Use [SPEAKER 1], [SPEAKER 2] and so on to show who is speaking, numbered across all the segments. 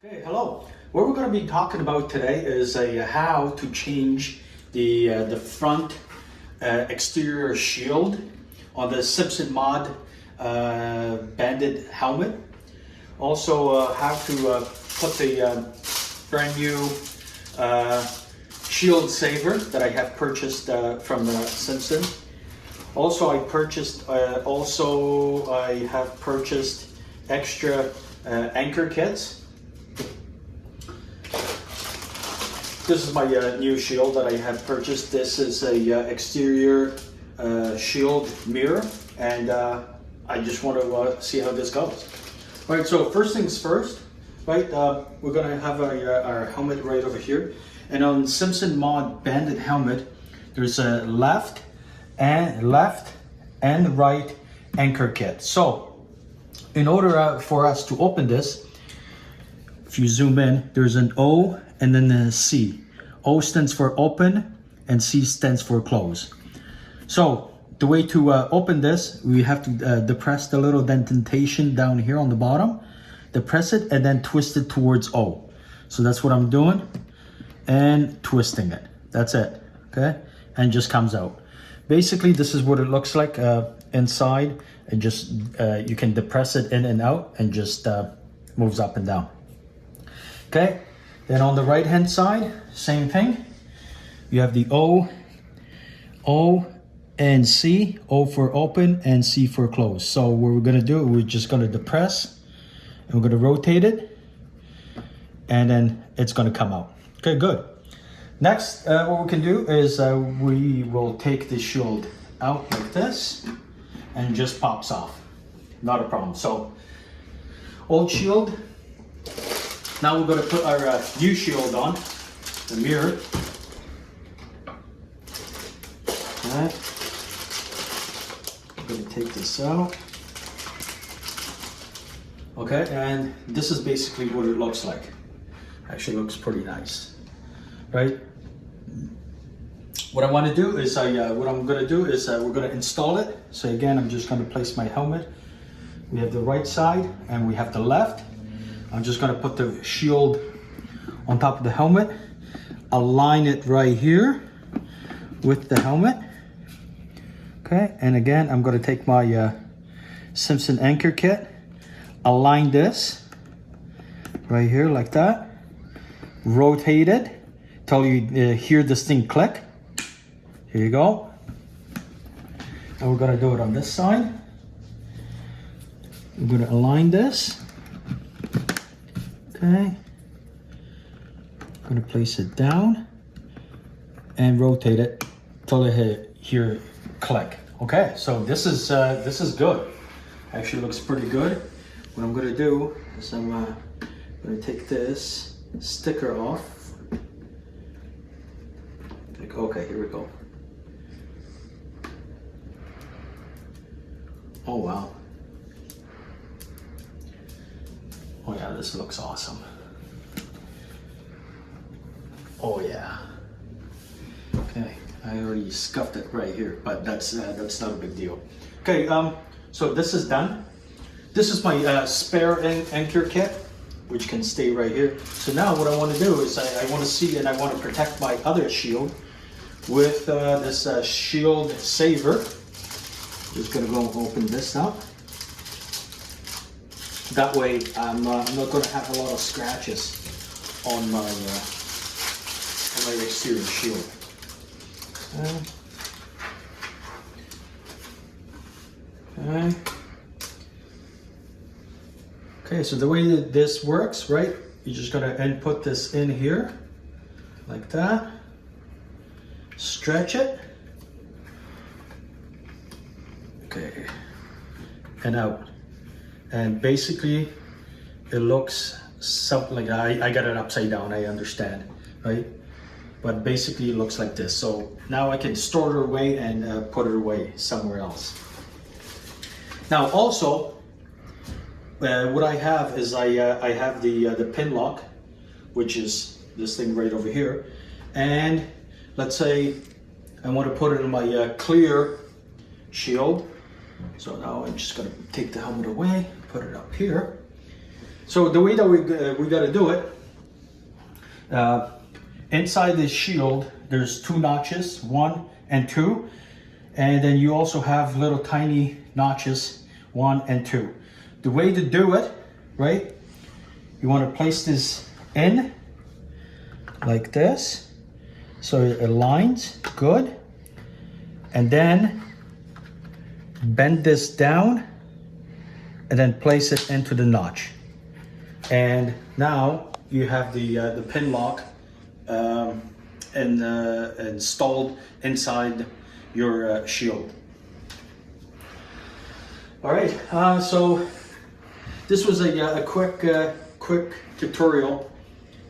[SPEAKER 1] Okay, hello. What we're going to be talking about today is how to change the front exterior shield on the Simpson MOD Bandit helmet. Also, how to put the brand new shield saver that I have purchased from Simpson. Also, I have purchased extra anchor kits. This is my new shield that I have purchased. This is a exterior shield mirror, and I just want to see how this goes. All right, so first things first, right? We're gonna have our helmet right over here, and on Simpson MOD Bandit helmet, there's a left and right anchor kit. So, in order for us to open this, if you zoom in, there's an O and then a C. O stands for open and C stands for close. So the way to open this, we have to depress the little indentation down here on the bottom, depress it and then twist it towards O. So that's what I'm doing and twisting it. That's it, okay? And just comes out. Basically, this is what it looks like inside. And just, you can depress it in and out and just moves up and down. Okay, then on the right hand side, same thing. You have the O and C, O for open and C for close. So what we're gonna do, we're just gonna depress and we're gonna rotate it and then it's gonna come out. Okay, good. Next, what we can do is we will take the shield out like this and it just pops off. Not a problem. So, old shield. Now we're going to put our new shield on, the mirror. Okay. I'm going to take this out. Okay, and this is basically what it looks like. Actually looks pretty nice, right? What I want to do is, we're going to install it. So again, I'm just going to place my helmet. We have the right side and we have the left. I'm just going to put the shield on top of the helmet, align it right here with the helmet. Okay, and again, I'm going to take my Simpson anchor kit, align this right here like that, rotate it till you hear this thing click. Here you go. And we're going to do it on this side. We're going to align this. Okay, I'm going to place it down and rotate it till I hear click. Okay, so this is good. Actually looks pretty good. What I'm going to do is I'm going to take this sticker off. Okay, here we go. Oh wow. Oh yeah, this looks awesome. Oh yeah. Okay, I already scuffed it right here, but that's not a big deal. Okay, so this is done. This is my spare anchor kit, which can stay right here. So now what I want to do is I want to see and I want to protect my other shield with this shield saver. Just gonna go open this up. That way, I'm not going to have a lot of scratches on my exterior shield. Okay. Okay, so the way that this works, right? You're just going to input this in here, like that. Stretch it. Okay, and out. And basically, it looks something like, I got it upside down, I understand, right? But basically it looks like this. So now I can store it away and put it away somewhere else. Now also, what I have is I have the pin lock, which is this thing right over here. And let's say I want to put it in my clear shield. So now I'm just gonna take the helmet away, put it up here. So the way that we got to do it, inside this shield, there's 2 notches, 1 and 2. And then you also have little tiny notches, 1 and 2. The way to do it, right? You want to place this in like this, so it aligns good. And then bend this down and then place it into the notch. And now you have the pin lock installed inside your shield. All right, so this was a quick tutorial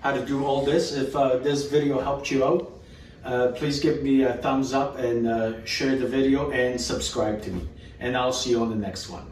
[SPEAKER 1] how to do all this. If this video helped you out, please give me a thumbs up and share the video and subscribe to me. And I'll see you on the next one.